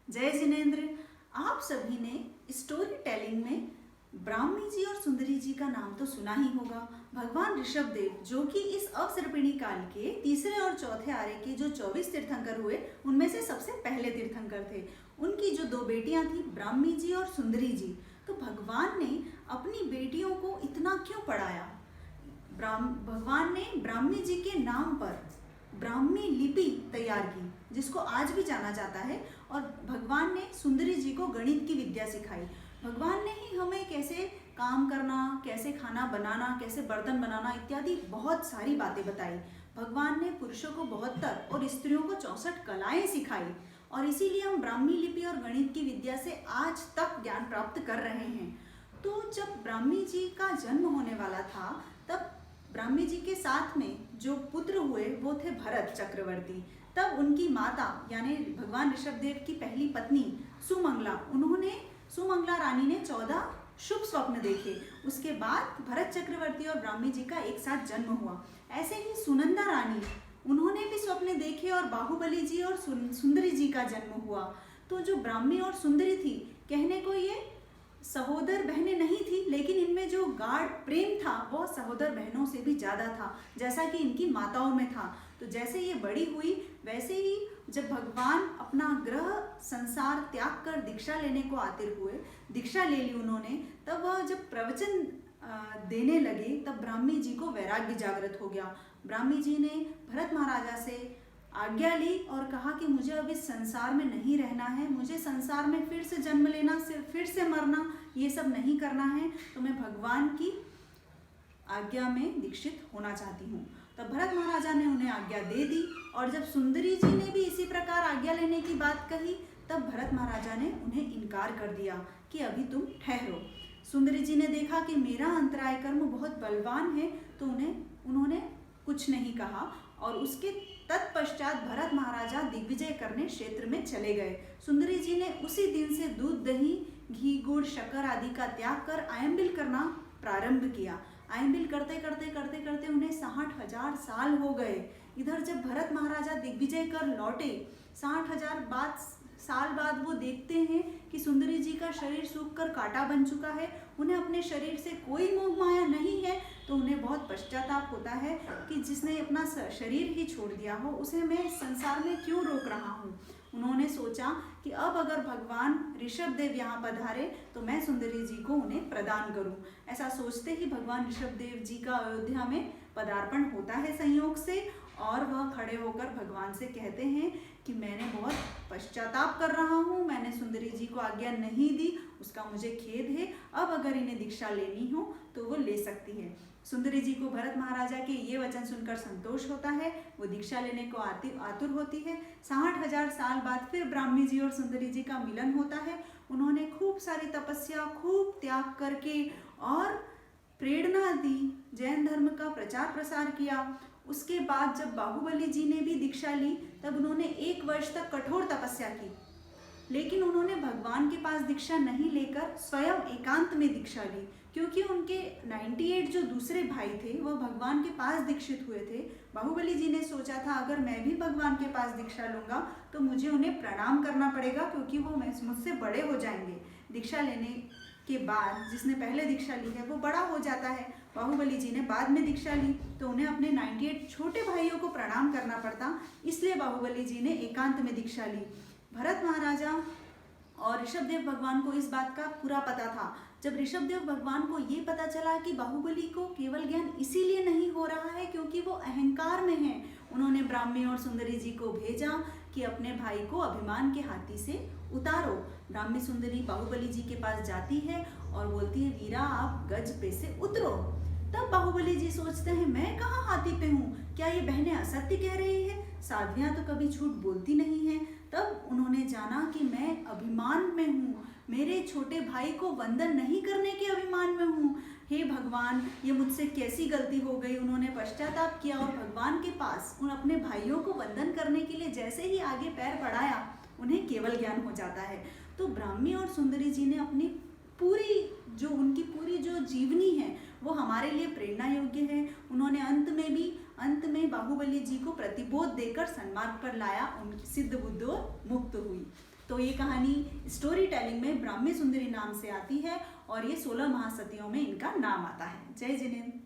जय जिनेन्द्र। आप सभी ने स्टोरी टेलिंग में ब्राह्मी जी और सुंदरी जी का नाम तो सुना ही होगा। भगवान ऋषभ देव जो कि इस अवसर्पिणी काल के तीसरे और चौथे आर्य के जो 24 तीर्थंकर हुए उनमें से सबसे पहले तीर्थंकर थे। उनकी जो दो बेटियां थी ब्राह्मी जी और सुंदरी जी, तो भगवान ने अपनी बेटियों को इतना क्यों पढ़ाया? भगवान ने ब्राह्मी जी के नाम पर ब्राह्मी लिपि तैयार की जिसको आज भी जाना जाता है, और भगवान ने सुंदरी जी को गणित की विद्या सिखाई। भगवान ने ही हमें कैसे काम करना, कैसे खाना बनाना, कैसे बर्तन बनाना इत्यादि बहुत सारी बातें बताई। भगवान ने पुरुषों को 72 और स्त्रियों को 64 कलाएं सिखाई, और इसीलिए हम ब्राह्मी लिपि और गणित की विद्या से आज तक ज्ञान प्राप्त कर रहे हैं। तो जब ब्राह्मी जी का जन्म होने वाला था तब ब्राह्मी जी के साथ में जो पुत्र हुए वो थे भरत चक्रवर्ती। तब उनकी माता यानी भगवान ऋषभ देव की पहली पत्नी सुमंगला रानी ने 14 शुभ स्वप्न देखे। उसके बाद भरत चक्रवर्ती और ब्राह्मी जी का एक साथ जन्म हुआ। ऐसे ही सुनंदा रानी, उन्होंने भी स्वप्न देखे और बाहुबली जी और सुंदरी जी का जन्म हुआ। तो जो ब्राह्मी और सुंदरी थी, कहने को ये सहोदर बहनें नहीं थी, लेकिन इनमें जो गाढ़ प्रेम था वो सहोदर बहनों से भी ज़्यादा था, जैसा कि इनकी माताओं में था। तो जैसे ये बड़ी हुई वैसे ही जब भगवान अपना ग्रह संसार त्याग कर दीक्षा लेने को आतिर हुए, दीक्षा ले ली उन्होंने, तब वह जब प्रवचन देने लगे तब ब्राह्मी जी को वैराग्य जागृत हो गया। ब्राह्मी जी ने भरत महाराजा से आज्ञा ली और कहा कि मुझे अब इस संसार में नहीं रहना है, मुझे संसार में फिर से जन्म लेना, फिर से मरना, ये सब नहीं करना है, तो मैं भगवान की आज्ञा में दीक्षित होना चाहती हूँ। तब भरत महाराजा ने उन्हें आज्ञा दे दी, और जब सुंदरी जी ने भी इसी प्रकार आज्ञा लेने की बात कही तब भरत महाराजा ने उन्हें इनकार कर दिया कि अभी तुम ठहरो। सुंदरी जी ने देखा कि मेरा अंतराय कर्म बहुत बलवान है, तो उन्होंने कुछ नहीं कहा, और उसके तत्पश्चात भरत महाराजा दिग्विजय करने क्षेत्र में चले गए। सुंदरी जी ने उसी दिन से दूध, दही, घी, गुड़, शक्कर आदि का त्याग कर आयम्बिल करना प्रारंभ किया। आयम्बिल करते करते करते करते उन्हें 60,000 साल हो गए। इधर जब भरत महाराजा दिग्विजय कर लौटे, 60,000 साल बाद वो देखते हैं कि सुंदरी जी का शरीर सूखकर कांटा बन चुका है, उन्हें अपने शरीर से कोई मोह माया नहीं है। तो उन्हें बहुत पश्चाताप होता है कि जिसने अपना शरीर ही छोड़ दिया हो उसे मैं इस संसार में क्यों रोक रहा हूँ। उन्होंने सोचा कि अब अगर भगवान ऋषभ देव यहाँ पधारे तो मैं सुंदरी जी को उन्हें प्रदान करूं। ऐसा सोचते ही भगवान ऋषभ देव जी का अयोध्या में पदार्पण होता है संयोग से, और वह खड़े होकर भगवान से कहते हैं कि मैंने बहुत पश्चाताप कर रहा हूँ, मैंने सुंदरी जी को आज्ञा नहीं दी, उसका मुझे खेद है। अब अगर इन्हें दीक्षा लेनी हो तो वो ले सकती है। सुंदरी जी को भरत महाराजा के ये वचन सुनकर संतोष होता है, वो दीक्षा लेने को आतुर होती है। 60,000 साल बाद फिर ब्राह्मी जी और सुंदरी जी का मिलन होता है। उन्होंने खूब सारी तपस्या, खूब त्याग करके और प्रेरणा दी, जैन धर्म का प्रचार प्रसार किया। उसके बाद जब बाहुबली जी ने भी दीक्षा ली तब उन्होंने 1 वर्ष तक कठोर तपस्या की, लेकिन उन्होंने भगवान के पास दीक्षा नहीं लेकर स्वयं एकांत में दीक्षा ली, क्योंकि उनके 98 जो दूसरे भाई थे वह भगवान के पास दीक्षित हुए थे। बाहुबली जी ने सोचा था अगर मैं भी भगवान के पास दीक्षा लूँगा तो मुझे उन्हें प्रणाम करना पड़ेगा, क्योंकि वो मुझसे बड़े हो जाएंगे। दीक्षा लेने के बाद जिसने पहले दीक्षा ली है वो बड़ा हो जाता है। बाहुबली जी ने बाद में दीक्षा ली तो उन्हें अपने 98 छोटे भाइयों को प्रणाम करना पड़ता, इसलिए बाहुबली जी ने एकांत में दीक्षा ली। भरत महाराजा और ऋषभदेव भगवान को इस बात का पूरा पता था। जब ऋषभदेव भगवान को ये पता चला कि बाहुबली को केवल ज्ञान इसीलिए नहीं हो रहा है क्योंकि वो अहंकार में है, उन्होंने ब्राह्मी और सुंदरी जी को भेजा कि अपने भाई को अभिमान के हाथी से उतारो। ब्राह्मी सुंदरी बाहुबली जी के पास जाती है और बोलती है, वीरा आप गज पे से उतरो। तब बाहुबली जी सोचते हैं, मैं कहाँ हाथी पे हूँ, क्या ये बहनें असत्य कह रही है, साध्वियाँ तो कभी झूठ बोलती नहीं है। तब उन्होंने जाना कि मैं अभिमान में हूँ, मेरे छोटे भाई को वंदन नहीं करने के अभिमान में हूँ। हे भगवान, ये मुझसे कैसी गलती हो गई। उन्होंने पश्चाताप किया और भगवान के पास उन अपने भाइयों को वंदन करने के लिए जैसे ही आगे पैर बढ़ाया उन्हें केवल ज्ञान हो जाता है। तो ब्राह्मी और सुंदरी जी ने अपनी उनकी पूरी जो जीवनी है वो हमारे लिए प्रेरणा योग्य है। उन्होंने अंत में बाहुबली जी को प्रतिबोध देकर सन्मार्ग पर लाया, उनकी सिद्ध बुद्धि और मुक्त हुई। तो ये कहानी स्टोरी टेलिंग में ब्राह्मी सुंदरी नाम से आती है और ये 16 महासतियों में इनका नाम आता है। जय जिनेंद्र।